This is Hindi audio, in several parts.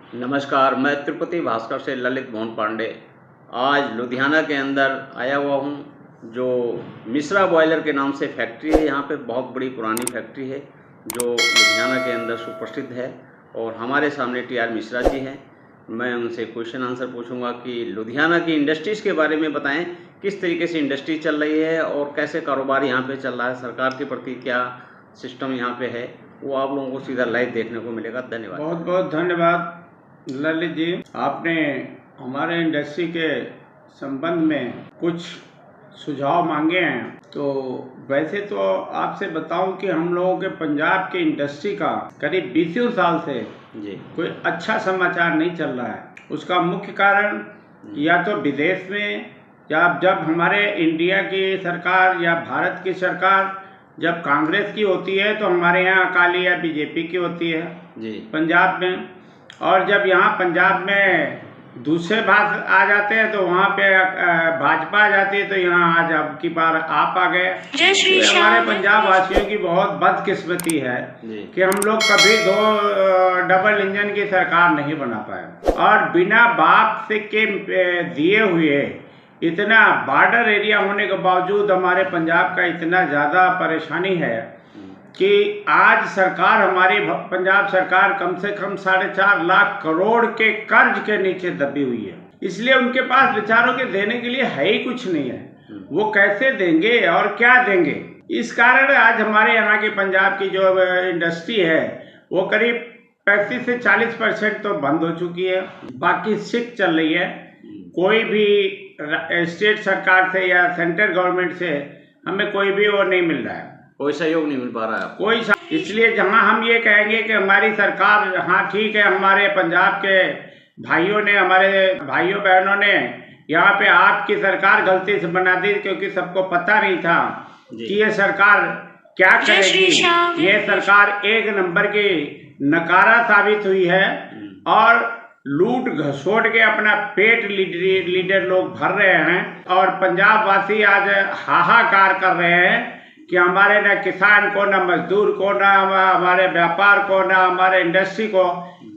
नमस्कार, मैं तिरुपति भास्कर से ललित मोहन पांडे आज लुधियाना के अंदर आया हुआ हूँ। जो मिश्रा बॉयलर के नाम से फैक्ट्री है, यहाँ पे बहुत बड़ी पुरानी फैक्ट्री है जो लुधियाना के अंदर सुप्रसिद्ध है। और हमारे सामने टी.आर. मिश्रा जी हैं। मैं उनसे क्वेश्चन आंसर पूछूंगा कि लुधियाना की इंडस्ट्रीज़ के बारे में बताएं, किस तरीके से इंडस्ट्री चल रही है और कैसे कारोबार यहाँ पे चल रहा है, सरकार के प्रति क्या सिस्टम यहाँ पे है, वो आप लोगों को सीधा लाइव देखने को मिलेगा। धन्यवाद। बहुत बहुत धन्यवाद ललित जी, आपने हमारे इंडस्ट्री के संबंध में कुछ सुझाव मांगे हैं। तो वैसे तो आपसे बताऊं कि हम लोगों के पंजाब के इंडस्ट्री का करीब 20 साल से जी कोई अच्छा समाचार नहीं चल रहा है। उसका मुख्य कारण या तो विदेश में, या जब हमारे इंडिया की सरकार या भारत की सरकार जब कांग्रेस की होती है तो हमारे यहाँ अकाली या बीजेपी की होती है जी पंजाब में, और जब यहाँ पंजाब में दूसरे भाग आ जाते हैं तो वहाँ पे भाजपा आ जाती है। तो यहाँ आज अब की बार आप आ गए। तो हमारे पंजाब वासियों की बहुत बदकिस्मती है कि हम लोग कभी दो डबल इंजन की सरकार नहीं बना पाए, और बिना बाप से के दिए हुए इतना बॉर्डर एरिया होने के बावजूद हमारे पंजाब का इतना ज़्यादा परेशानी है कि आज सरकार, हमारी पंजाब सरकार कम से कम 4.5 लाख करोड़ के कर्ज के नीचे दबी हुई है। इसलिए उनके पास बेचारों के देने के लिए है ही कुछ नहीं है। वो कैसे देंगे और क्या देंगे? इस कारण आज हमारे यहाँ की पंजाब की जो इंडस्ट्री है वो करीब 35 से 40% तो बंद हो चुकी है, बाकी सिक चल रही है। कोई भी स्टेट सरकार से या सेंट्रल गवर्नमेंट से हमें कोई भी वो नहीं मिल रहा है, कोई सहयोग नहीं मिल पा रहा है कोई। इसलिए जहां हम ये कहेंगे कि हमारी सरकार, हाँ ठीक है, हमारे पंजाब के भाइयों ने, हमारे भाइयों बहनों ने यहाँ पे आपकी सरकार गलती से बना दी, क्योंकि सबको पता नहीं था कि ये सरकार क्या करेगी। ये सरकार एक नंबर की नकारा साबित हुई है और लूट घसोट के अपना पेट लीडर लोग भर रहे हैं। और पंजाब वासी आज हाहाकार कर रहे हैं कि हमारे न किसान को, न मजदूर को, न हमारे व्यापार को, न हमारे इंडस्ट्री को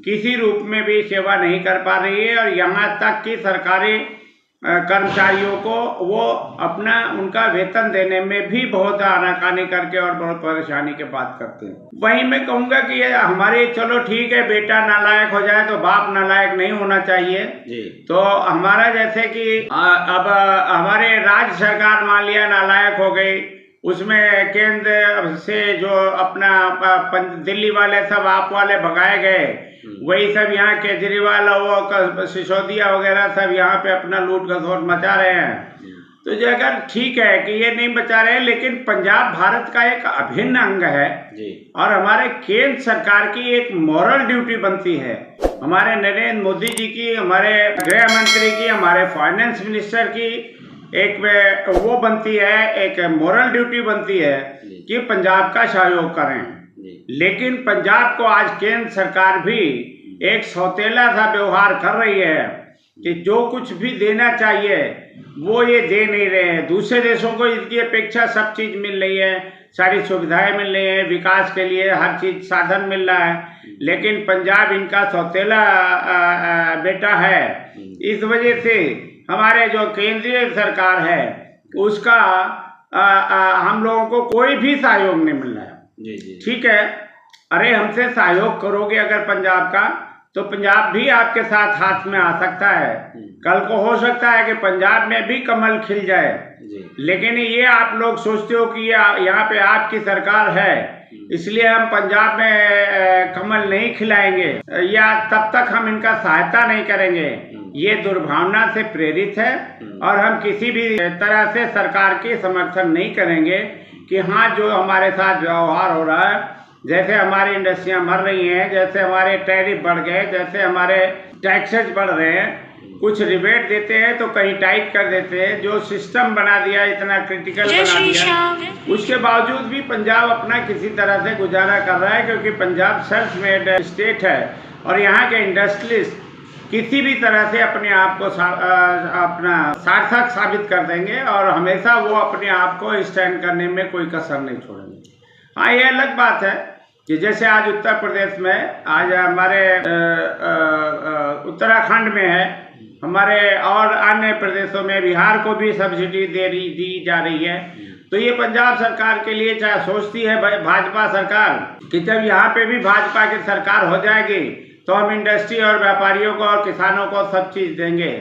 किसी रूप में भी सेवा नहीं कर पा रही है। और यहाँ तक कि सरकारी कर्मचारियों को वो अपना उनका वेतन देने में भी बहुत आनाकानी करके और बहुत परेशानी के बात करते हैं। वहीं मैं कहूँगा कि ये हमारे, चलो ठीक है, बेटा नालायक हो जाए तो बाप नालायक नहीं होना चाहिए जी। तो हमारा जैसे कि अब हमारे राज्य सरकार मान लिया नालायक हो गई, उसमें केंद्र से जो अपना दिल्ली वाले सब आप वाले भगाए गए, वही सब यहाँ केजरीवाल वो सिसोदिया वगैरह सब यहाँ पे अपना लूट घसोट मचा रहे हैं। तो जो अगर ठीक है कि ये नहीं बचा रहे, लेकिन पंजाब भारत का एक अभिन्न अंग है जी। और हमारे केंद्र सरकार की एक मॉरल ड्यूटी बनती है, हमारे नरेंद्र मोदी जी की, हमारे गृह मंत्री की, हमारे फाइनेंस मिनिस्टर की एक वो बनती है, एक मॉरल ड्यूटी बनती है कि पंजाब का सहयोग करें। लेकिन पंजाब को आज केंद्र सरकार भी एक सौतेला सा व्यवहार कर रही है कि जो कुछ भी देना चाहिए वो ये दे नहीं रहे हैं। दूसरे देशों को इसकी अपेक्षा सब चीज मिल रही है, सारी सुविधाएं मिल रही है, विकास के लिए हर चीज साधन मिल रहा है, लेकिन पंजाब इनका सौतेला बेटा है। इस वजह से हमारे जो केंद्रीय सरकार है उसका हम लोगों को कोई भी सहयोग नहीं मिल रहा है। ठीक है, अरे हमसे सहयोग करोगे अगर पंजाब का, तो पंजाब भी आपके साथ हाथ में आ सकता है। कल को हो सकता है कि पंजाब में भी कमल खिल जाए। लेकिन ये आप लोग सोचते हो कि यहाँ पे आपकी सरकार है इसलिए हम पंजाब में कमल नहीं खिलाएंगे या तब तक हम इनका सहायता नहीं करेंगे। ये दुर्भावना से प्रेरित है और हम किसी भी तरह से सरकार की समर्थन नहीं करेंगे कि हाँ जो हमारे साथ व्यवहार हो रहा है, जैसे हमारी इंडस्ट्रियां मर रही हैं, जैसे हमारे टैरिफ बढ़ गए, जैसे हमारे टैक्सेस बढ़ रहे हैं, कुछ रिबेट देते हैं तो कहीं टाइट कर देते हैं, जो सिस्टम बना दिया, इतना क्रिटिकल बना दिया, उसके बावजूद भी पंजाब अपना किसी तरह से गुजारा कर रहा है, क्योंकि पंजाब सेल्फ मेड स्टेट है और यहाँ के इंडस्ट्रियलिस्ट किसी भी तरह से अपने आप को अपना सार्थक साबित कर देंगे और हमेशा वो अपने आप को स्टैंड करने में कोई कसर नहीं छोड़ेंगे। हाँ, ये अलग बात है कि जैसे आज उत्तर प्रदेश में आज हमारे उत्तराखंड में है, हमारे और अन्य प्रदेशों में, बिहार को भी सब्सिडी दी जा रही है। तो ये पंजाब सरकार के लिए चाहे सोचती है भाजपा सरकार कि जब यहाँ पे भी भाजपा की सरकार हो जाएगी तो हम इंडस्ट्री और व्यापारियों को और किसानों को सब चीज देंगे,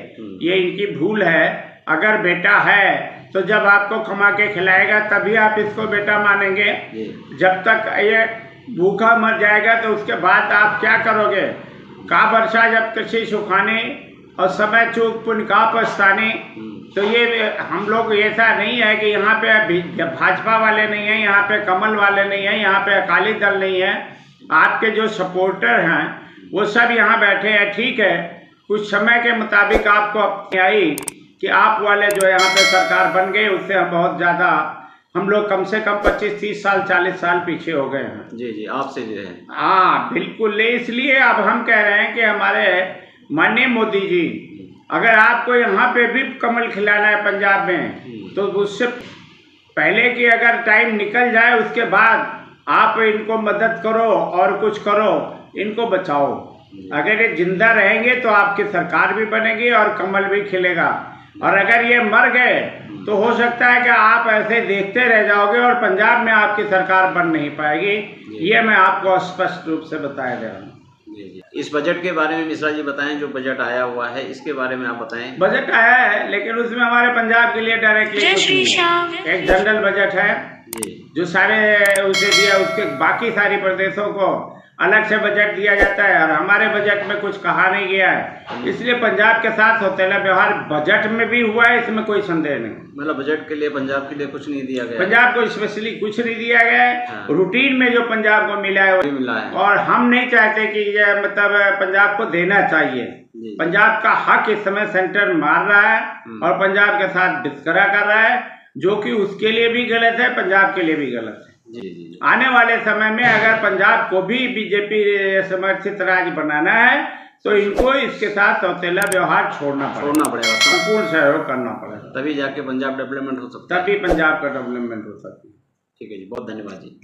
ये इनकी भूल है। अगर बेटा है तो जब आपको कमा के खिलाएगा तभी आप इसको बेटा मानेंगे। जब तक ये भूखा मर जाएगा तो उसके बाद आप क्या करोगे? का वर्षा जब कृषि सुखाने और समय चूक पुण्य का पछताने। तो ये हम लोग ऐसा नहीं है कि यहाँ पे भाजपा वाले नहीं है, यहाँ पे कमल वाले नहीं है, यहाँ पे अकाली दल नहीं है। आपके जो सपोर्टर हैं वो सब यहाँ बैठे हैं। ठीक है, कुछ समय के मुताबिक आपको अपनी आई कि आप वाले जो यहाँ पे सरकार बन गए, उससे हम बहुत ज़्यादा, हम लोग कम से कम 25-30 साल 40 साल पीछे हो गए हैं। जी जी, आपसे जो है। हाँ बिल्कुल, इसलिए अब हम कह रहे हैं कि हमारे माननीय मोदी जी, अगर आपको यहाँ पे भी कमल खिलाना है पंजाब में, तो उससे पहले कि अगर टाइम निकल जाए उसके बाद आप इनको मदद करो और कुछ करो, इनको बचाओ। अगर ये जिंदा रहेंगे तो आपकी सरकार भी बनेगी और कमल भी खिलेगा। और अगर ये मर गए तो हो सकता है कि आप ऐसे देखते रह जाओगे और पंजाब में आपकी सरकार बन नहीं पाएगी। ये मैं आपको स्पष्ट रूप से बता दे रहा हूँ। इस बजट के बारे में मिश्रा जी बताएं, जो बजट आया हुआ है इसके बारे में आप बताएं। बजट आया है लेकिन उसमें हमारे पंजाब के लिए डायरेक्टली एक जनरल बजट है जो सारे उसे दिया, उसके बाकी सारी प्रदेशों को अलग से बजट दिया जाता है और हमारे बजट में कुछ कहा नहीं गया है। इसलिए पंजाब के साथ सौतेला व्यवहार बजट में भी हुआ है, इसमें कोई संदेह नहीं। मतलब बजट के लिए पंजाब के लिए कुछ नहीं दिया गया, पंजाब को स्पेशली कुछ नहीं दिया गया है। हाँ। रूटीन में जो पंजाब को मिला है वो मिला है और हम नहीं चाहते कि ये मतलब पंजाब को देना चाहिए। पंजाब का हक इस समय सेंटर मार रहा है और पंजाब के साथ वितकरा कर रहा है, जो कि उसके लिए भी गलत है, पंजाब के लिए भी गलत है। जी। आने वाले समय में अगर पंजाब को भी बीजेपी समर्थित राज्य बनाना है तो इनको इसके साथ सौतेला व्यवहार छोड़ना पड़ेगा, संपूर्ण सहयोग करना पड़ेगा, तभी जाके पंजाब डेवलपमेंट हो सकता है, तभी पंजाब का डेवलपमेंट हो सकता है। ठीक है जी, बहुत धन्यवाद जी।